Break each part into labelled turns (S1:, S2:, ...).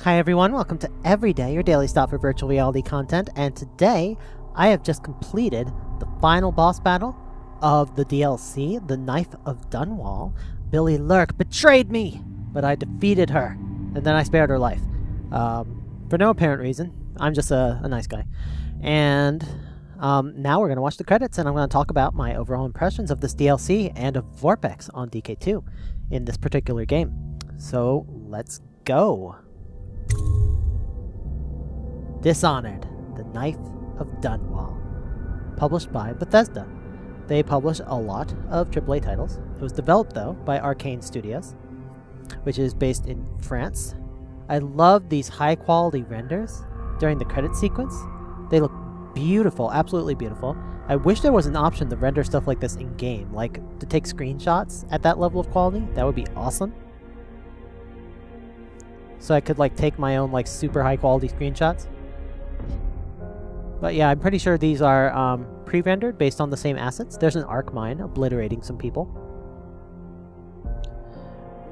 S1: Hi everyone, welcome to Everyday, your daily stop for virtual reality content, and today I have just completed the final boss battle of the DLC, the Knife of Dunwall. Billy Lurk betrayed me, but I defeated her, and then I spared her life. For no apparent reason. I'm just a nice guy. And now we're going to watch the credits, and I'm going to talk about my overall impressions of this DLC and of Vorpex on DK2 in this particular game. So, let's go. Dishonored, the Knife of Dunwall. Published by Bethesda. They publish a lot of AAA titles. It was developed, though, by Arcane Studios, which is based in France. I love these high-quality renders during the credit sequence. They look beautiful, absolutely beautiful. I wish there was an option to render stuff like this in-game, like to take screenshots at that level of quality. That would be awesome. So I could like take my own like super high-quality screenshots. But yeah, I'm pretty sure these are pre-rendered based on the same assets. There's an arc mine obliterating some people.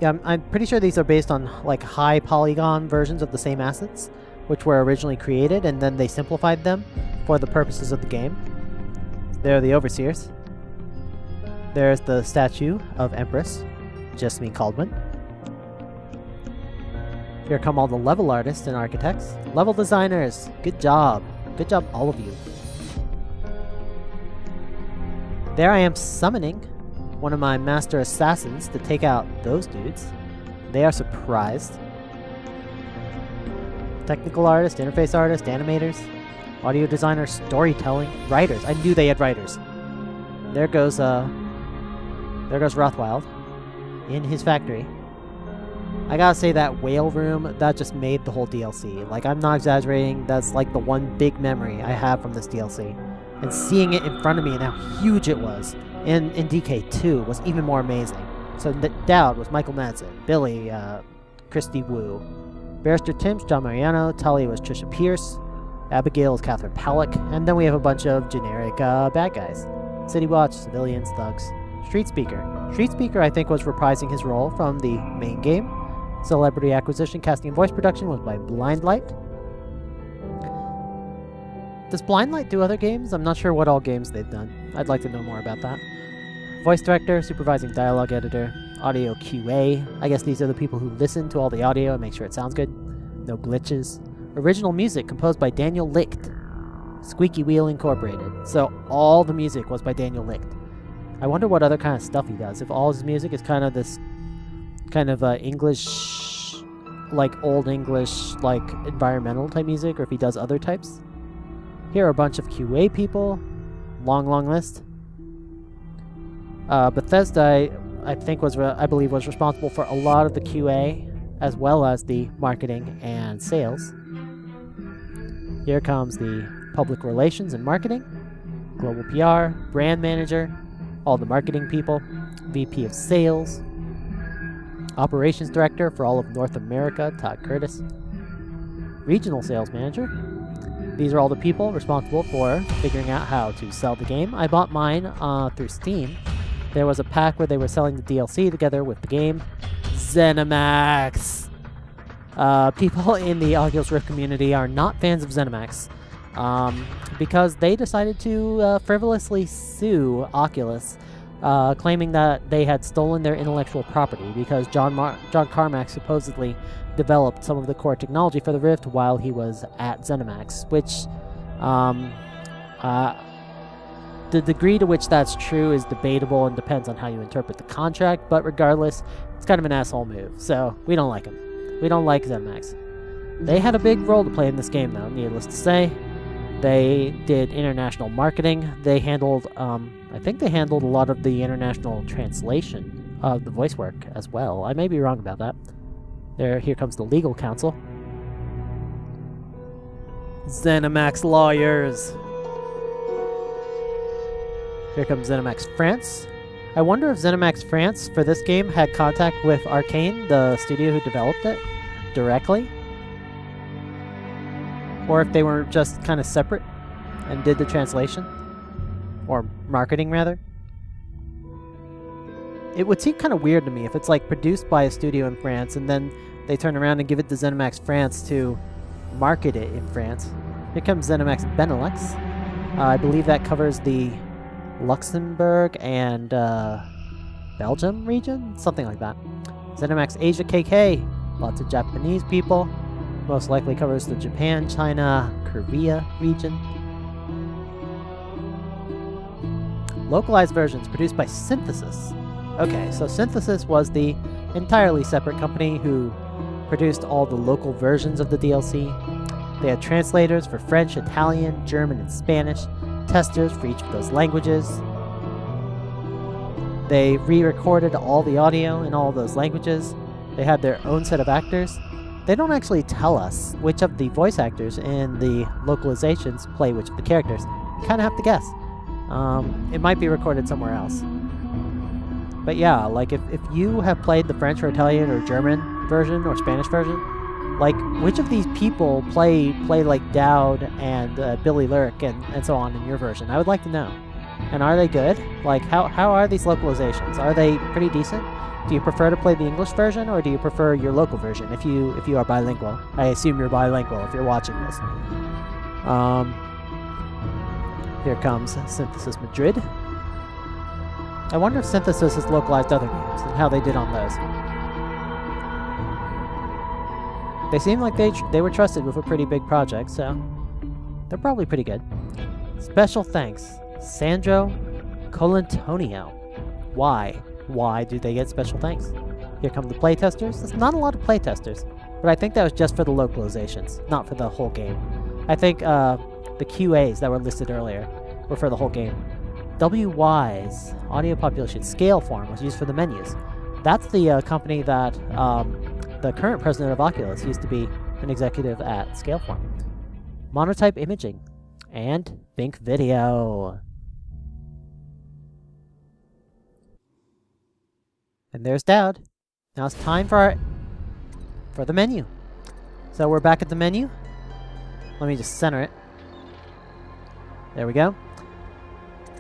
S1: Yeah, I'm pretty sure these are based on like high polygon versions of the same assets, which were originally created, and then they simplified them for the purposes of the game. There are the Overseers. There's the statue of Empress Jasmine Caldwin. Here come all the level artists and architects. Level designers, good job. Good job, all of you. There I am summoning one of my master assassins to take out those dudes. They are surprised. Technical artist, interface artist, animators, audio designer, storytelling, writers. I knew they had writers. There goes Rothwild in his factory. I gotta say that whale room, that just made the whole DLC. Like, I'm not exaggerating, that's like the one big memory I have from this DLC. And seeing it in front of me and how huge it was in DK2 was even more amazing. So Dowd was Michael Madsen, Billy, Christy Wu, Barrister Tim's John Mariano, Tully was Trisha Pierce, Abigail is Catherine Powlick, and then we have a bunch of generic bad guys. City Watch, civilians, thugs. Street Speaker. Street Speaker, I think, was reprising his role from the main game. Celebrity acquisition, casting, and voice production was by Blindlight. Does Blindlight do other games? I'm not sure what all games they've done. I'd like to know more about that. Voice director, supervising dialogue editor, audio QA. I guess these are the people who listen to all the audio and make sure it sounds good. No glitches. Original music composed by Daniel Licht. Squeaky Wheel Incorporated. So all the music was by Daniel Licht. I wonder what other kind of stuff he does. If all his music is kind of this kind of English, like old English, like environmental type music, or if he does other types. Here are a bunch of QA people. Long list. Bethesda, I believe was responsible for a lot of the QA, as well as the marketing and sales. Here comes the public relations and marketing, global PR, brand manager, all the marketing people, VP of sales, operations director for all of North America, Todd Curtis, regional sales manager. These are all the people responsible for figuring out how to sell the game. I bought mine through Steam. There was a pack where they were selling the DLC together with the game. ZeniMax! People in the Oculus Rift community are not fans of ZeniMax because they decided to frivolously sue Oculus, claiming that they had stolen their intellectual property because John Carmack supposedly developed some of the core technology for the Rift while he was at ZeniMax, which the degree to which that's true is debatable and depends on how you interpret the contract, but regardless, it's kind of an asshole move, so we don't like him. We don't like ZeniMax. They had a big role to play in this game, though, needless to say. They did international marketing. They handled, I think they handled a lot of the international translation of the voice work as well. I may be wrong about that. Here comes the legal counsel. ZeniMax lawyers. Here comes ZeniMax France. I wonder if ZeniMax France for this game had contact with Arcane, the studio who developed it, directly. Or if they were just kind of separate and did the translation. Or marketing, rather. It would seem kind of weird to me if it's like produced by a studio in France and then they turn around and give it to ZeniMax France to market it in France. Here comes ZeniMax Benelux. I believe that covers the Luxembourg and Belgium region? Something like that. ZeniMax Asia KK. Lots of Japanese people. Most likely covers the Japan, China, Korea region. Localized versions produced by Synthesis. Okay, so Synthesis was the entirely separate company who produced all the local versions of the DLC. They had translators for French, Italian, German, and Spanish, testers for each of those languages. They re-recorded all the audio in all those languages. They had their own set of actors. They don't actually tell us which of the voice actors in the localizations play which of the characters. You kind of have to guess. It might be recorded somewhere else. But yeah, like if you have played the French or Italian or German version or Spanish version, like which of these people play like Dowd and Billy Lurk and so on in your version? I would like to know. And are they good? Like how are these localizations? Are they pretty decent? Do you prefer to play the English version or do you prefer your local version if you are bilingual? I assume you're bilingual if you're watching this. Here comes Synthesis Madrid. I wonder if Synthesis has localized other games and how they did on those. They seem like they were trusted with a pretty big project, so they're probably pretty good. Special thanks, Sandro Colantonio. Why? Why do they get special thanks? Here come the playtesters. There's not a lot of playtesters, but I think that was just for the localizations, not for the whole game. I think the QAs that were listed earlier were for the whole game. WY's audio population Scaleform was used for the menus. That's the company that the current president of Oculus used to be an executive at Scaleform. Monotype Imaging and Bink Video. And there's Dowd. Now it's time for the menu. So we're back at the menu. Let me just center it. There we go.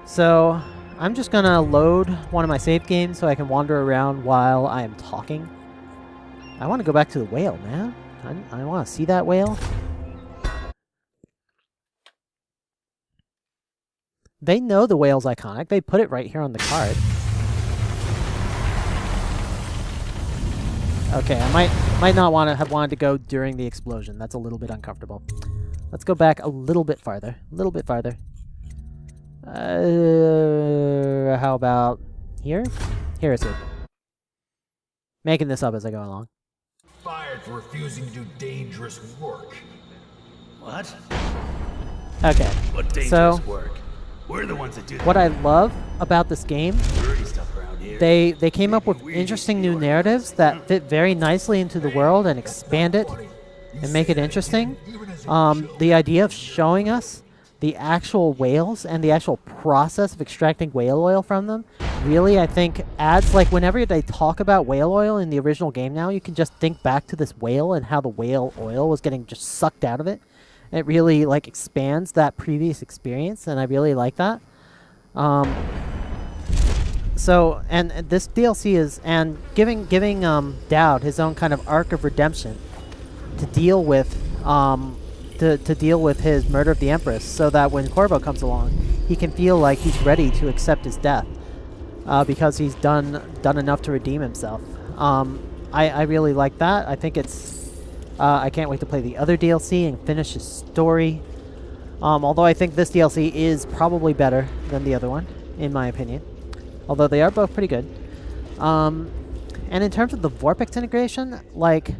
S1: So I'm just gonna load one of my save games so I can wander around while I am talking. I want to go back to the whale, man. I want to see that whale. They know the whale's iconic. They put it right here on the card. Okay, I might not have wanted to go during the explosion. That's a little bit uncomfortable. Let's go back a little bit farther. A little bit farther. How about here? Here is it. Making this up as I go along.
S2: Fired for refusing to do dangerous work.
S3: What?
S1: Okay.
S3: What dangerous work? We're the ones that do that.
S1: What I love about this game, they came up with interesting new narratives that fit very nicely into the world and expand it and make it interesting. The idea of showing us the actual whales and the actual process of extracting whale oil from them really, I think, adds, like, whenever they talk about whale oil in the original game now, you can just think back to this whale and how the whale oil was getting just sucked out of it. It really, like, expands that previous experience, and I really like that. So, and this DLC is, and giving Dowd his own kind of arc of redemption to deal with, to deal with his murder of the Empress, so that when Corvo comes along, he can feel like he's ready to accept his death, because he's done enough to redeem himself. I really like that. I think it's, I can't wait to play the other DLC and finish his story. Although I think this DLC is probably better than the other one, in my opinion. Although they are both pretty good. And in terms of the Vorpix integration, like,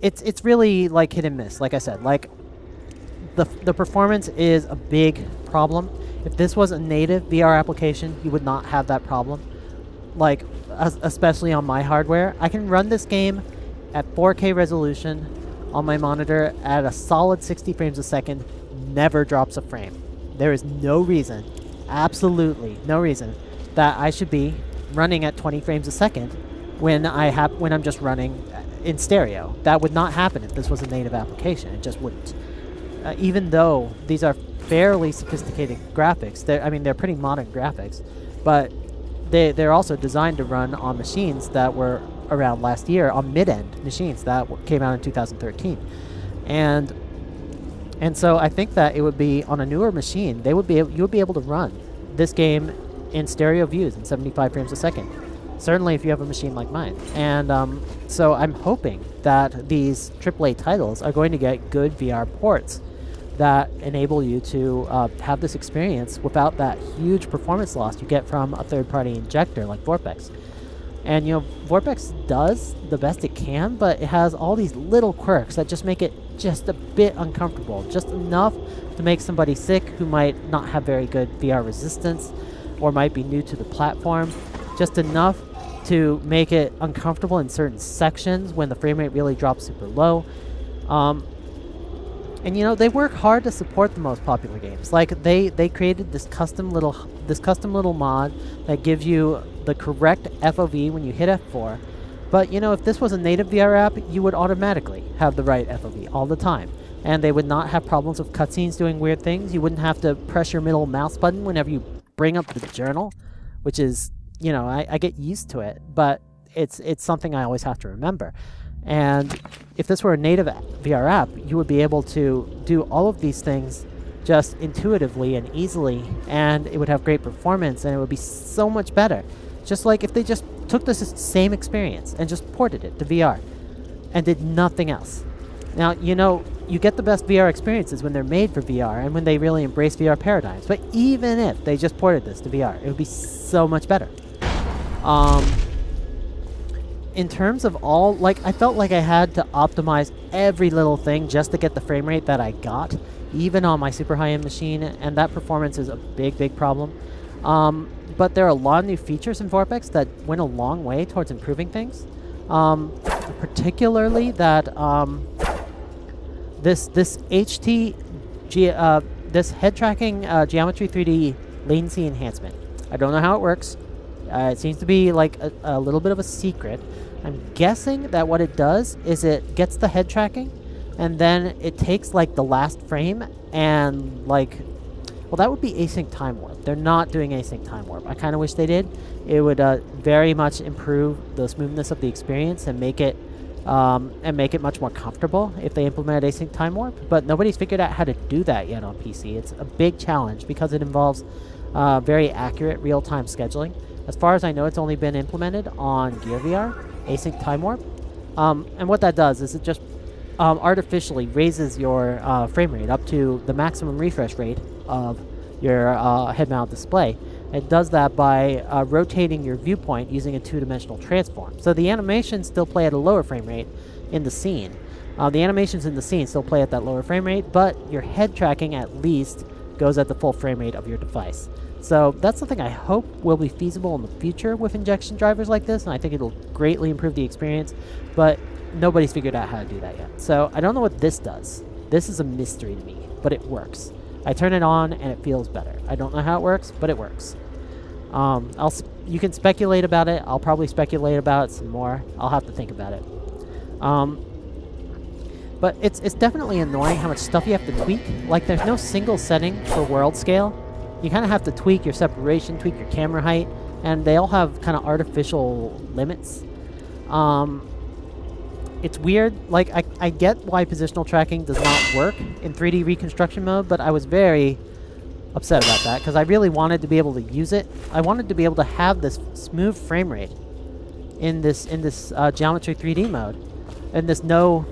S1: it's really like hit and miss. Like I said, like the performance is a big problem. If this was a native VR application, you would not have that problem. Like, especially on my hardware, I can run this game at 4K resolution on my monitor at a solid 60 frames a second, never drops a frame. There is no reason, absolutely no reason, that I should be running at 20 frames a second when I'm just running in stereo. That would not happen if this was a native application. It just wouldn't. Even though these are fairly sophisticated graphics, they're pretty modern graphics, but they're also designed to run on machines that were around last year on mid-end machines that came out in 2013. And so I think that it would be on a newer machine, you would be able to run this game in stereo views in 75 frames a second. Certainly if you have a machine like mine. And so I'm hoping that these AAA titles are going to get good VR ports that enable you to have this experience without that huge performance loss you get from a third-party injector like Vorpex. And, you know, Vorpex does the best it can, but it has all these little quirks that just make it just a bit uncomfortable. Just enough to make somebody sick who might not have very good VR resistance or might be new to the platform. Just enough to make it uncomfortable in certain sections when the frame rate really drops super low. And you know, they work hard to support the most popular games. Like they created this custom little mod that gives you the correct FOV when you hit F4. But you know, if this was a native VR app, you would automatically have the right FOV all the time. And they would not have problems with cutscenes doing weird things. You wouldn't have to press your middle mouse button whenever you bring up the journal, which is, you know, I get used to it, but it's something I always have to remember. And if this were a native VR app, you would be able to do all of these things just intuitively and easily, and it would have great performance, and it would be so much better. Just like if they just took this same experience and just ported it to VR and did nothing else. Now, you know, you get the best VR experiences when they're made for VR and when they really embrace VR paradigms. But even if they just ported this to VR, it would be so much better. In terms of all, like, I felt like I had to optimize every little thing just to get the frame rate that I got, even on my super high-end machine, and that performance is a big problem. But there are a lot of new features in Vorpex that went a long way towards improving things. Particularly that this head tracking geometry 3D latency enhancement. I don't know how it works. It seems to be like a little bit of a secret. I'm guessing that what it does is it gets the head tracking, and then it takes like the last frame and like, well, that would be async time warp. They're not doing async time warp. I kind of wish they did. It would very much improve the smoothness of the experience and make it much more comfortable if they implemented async time warp. But nobody's figured out how to do that yet on PC. It's a big challenge because it involves very accurate real-time scheduling. As far as I know, it's only been implemented on Gear VR, async time warp. And what that does is it just artificially raises your frame rate up to the maximum refresh rate of your head-mounted display. It does that by rotating your viewpoint using a two-dimensional transform. So the animations still play at a lower frame rate in the scene. The animations in the scene still play at that lower frame rate, but your head tracking at least goes at the full frame rate of your device. So that's something I hope will be feasible in the future with injection drivers like this, and I think it'll greatly improve the experience, but nobody's figured out how to do that yet. So I don't know what this does. This is a mystery to me, but it works. I turn it on and it feels better. I don't know how it works, but it works. You can speculate about it. I'll probably speculate about it some more. I'll have to think about it. But it's definitely annoying how much stuff you have to tweak. Like, there's no single setting for world scale. You kind of have to tweak your separation, tweak your camera height, and they all have kind of artificial limits. It's weird. Like, I get why positional tracking does not work in 3D reconstruction mode, but I was very upset about that because I really wanted to be able to use it. I wanted to be able to have this smooth frame rate in this geometry 3D mode, in this no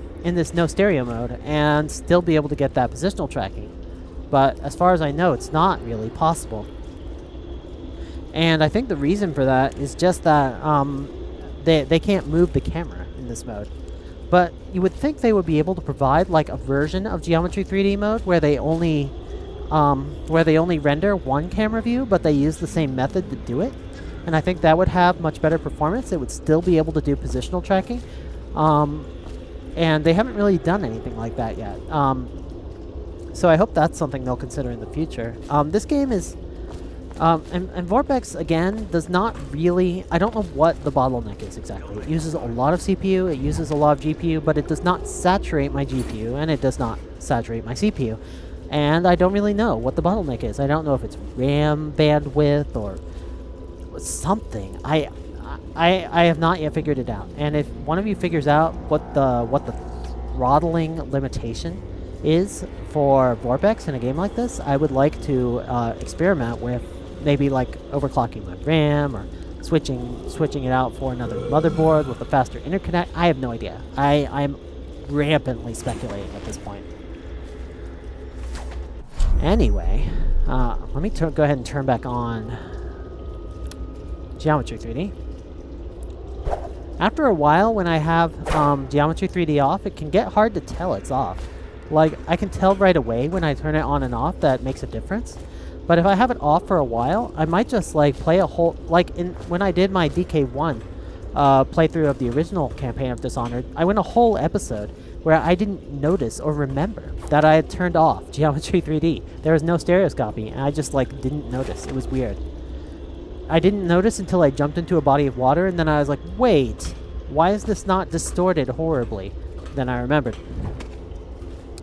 S1: stereo mode, and still be able to get that positional tracking. But as far as I know, it's not really possible. And I think the reason for that is just that they can't move the camera in this mode. But you would think they would be able to provide like a version of geometry 3D mode where they only render one camera view, but they use the same method to do it. And I think that would have much better performance. It would still be able to do positional tracking. And they haven't really done anything like that yet. So I hope that's something they'll consider in the future. This game is... and Vorpex, again, does not really... I don't know what the bottleneck is exactly. It uses a lot of CPU, it uses a lot of GPU, but it does not saturate my GPU, and it does not saturate my CPU. And I don't really know what the bottleneck is. I don't know if it's RAM bandwidth or something. I have not yet figured it out. And if one of you figures out what the throttling limitation is for Vorpex in a game like this, I would like to experiment with maybe like overclocking my RAM or switching it out for another motherboard with a faster interconnect. I have no idea. I'm rampantly speculating at this point. Anyway, let me go ahead and turn back on Geometry 3D. After a while, when I have Geometry 3D off, it can get hard to tell it's off. Like, I can tell right away when I turn it on and off that makes a difference. But if I have it off for a while, I might just like play a whole, like when I did my DK1 playthrough of the original campaign of Dishonored, I went a whole episode where I didn't notice or remember that I had turned off Geometry 3D. There was no stereoscopy, and I just like didn't notice. It was weird. I didn't notice until I jumped into a body of water, and then I was like, wait, why is this not distorted horribly? Then I remembered.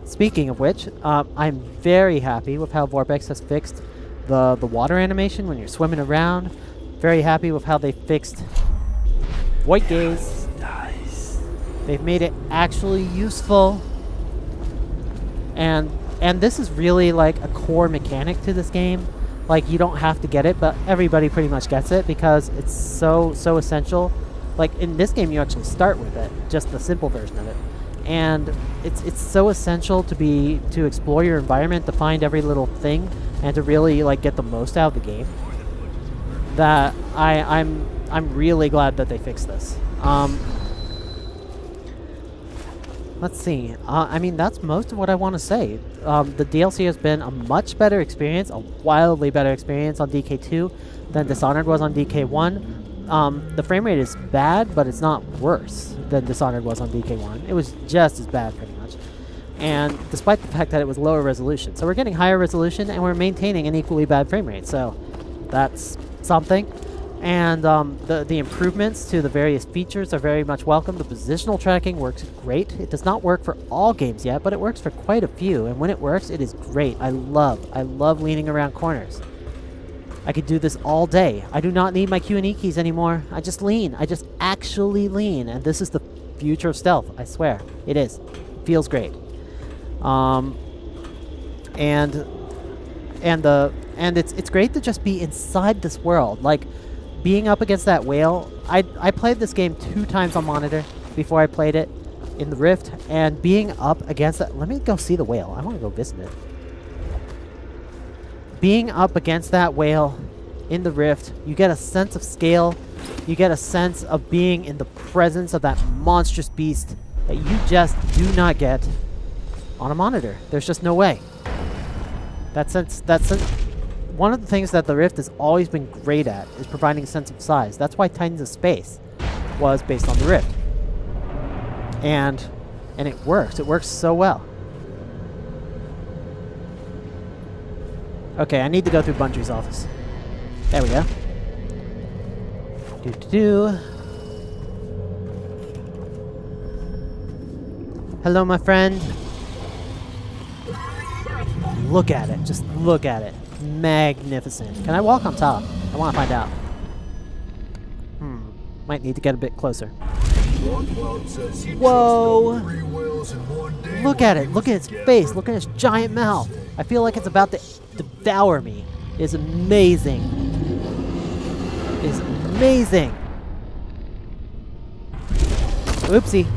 S1: Speaking of which, I'm very happy with how Vorpex has fixed the water animation when you're swimming around. Very happy with how they fixed void gaze.
S3: Nice.
S1: They've made it actually useful. And this is really like a core mechanic to this game. Like, you don't have to get it, but everybody pretty much gets it because it's so essential. Like, in this game, you actually start with it, just the simple version of it. And it's so essential to explore your environment, to find every little thing, and to really like get the most out of the game. That I'm really glad that they fixed this. Let's see. I mean, that's most of what I want to say. The DLC has been a much better experience, a wildly better experience on DK2 than Dishonored was on DK1. The frame rate is bad, but it's not worse than Dishonored was on DK1. It was just as bad, pretty much. And despite the fact that it was lower resolution. So we're getting higher resolution, and we're maintaining an equally bad frame rate. So that's something. And the improvements to the various features are very much welcome. The positional tracking works great. It does not work for all games yet, but it works for quite a few. And when it works, it is great. I love leaning around corners. I could do this all day. I do not need my Q and E keys anymore. I just lean. I just actually lean. And this is the future of stealth. I swear. It is. It feels great. And it's great to just be inside this world. Like, being up against that whale, I played this game 2 times on monitor before I played it in the Rift, and being up against that, let me go see the whale. I want to go visit it. Being up against that whale in the Rift, you get a sense of scale, you get a sense of being in the presence of that monstrous beast that you just do not get on a monitor. There's just no way. That's one of the things that the Rift has always been great at is providing a sense of size. That's why Titans of Space was based on the Rift. And it works. It works so well. Okay, I need to go through Bungie's office. There we go. Hello, my friend. Look at it. Just look at it. Magnificent. Can I walk on top? I want to find out. Might need to get a bit closer. Whoa! Look at it. Look at its face. Look at its giant mouth. I feel like it's about to devour me. It is amazing. It is amazing. Oopsie.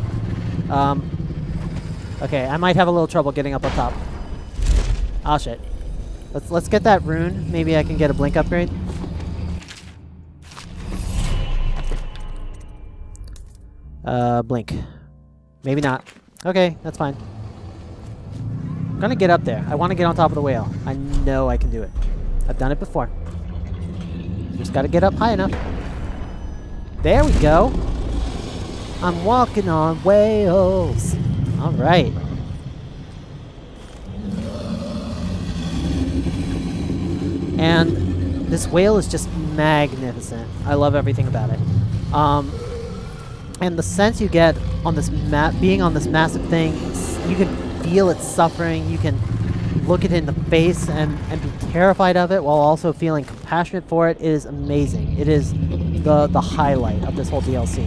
S1: Okay, I might have a little trouble getting up on top. Oh shit. Let's get that rune. Maybe I can get a blink upgrade. Blink. Maybe not. Okay, that's fine. I'm gonna get up there. I want to get on top of the whale. I know I can do it. I've done it before. Just gotta get up high enough. There we go. I'm walking on whales. All right. And this whale is just magnificent. I love everything about it. And the sense you get on this being on this massive thing, you can feel its suffering. You can look it in the face and be terrified of it while also feeling compassionate for it. It is amazing. It is the highlight of this whole DLC.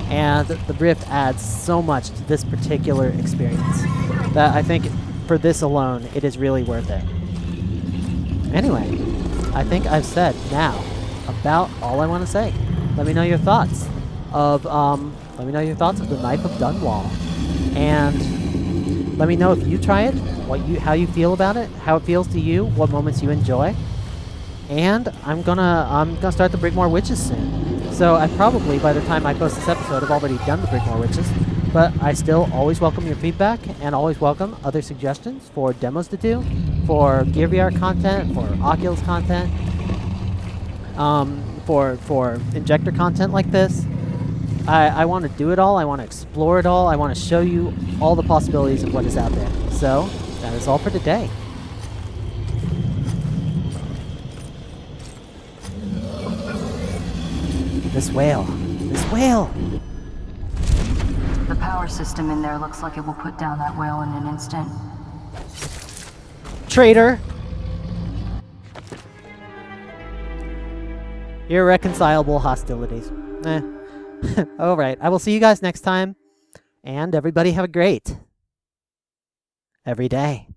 S1: And the Rift adds so much to this particular experience that I think for this alone, it is really worth it. Anyway, I think I've said now about all I want to say. Let me know your thoughts of the Knife of Dunwall, and let me know if you try it, how you feel about it, how it feels to you, what moments you enjoy. And I'm gonna start the Brigmore Witches soon. So I probably, by the time I post this episode, have already done the Brigmore Witches. But I still always welcome your feedback and always welcome other suggestions for demos to do, for Gear VR content, for Oculus content, for injector content like this. I want to do it all. I want to explore it all. I want to show you all the possibilities of what is out there. So that is all for today. This whale. This whale!
S4: The power system in there looks like it will put down that whale in an instant.
S1: Traitor! Irreconcilable hostilities. Alright, I will see you guys next time. And everybody have a great every day.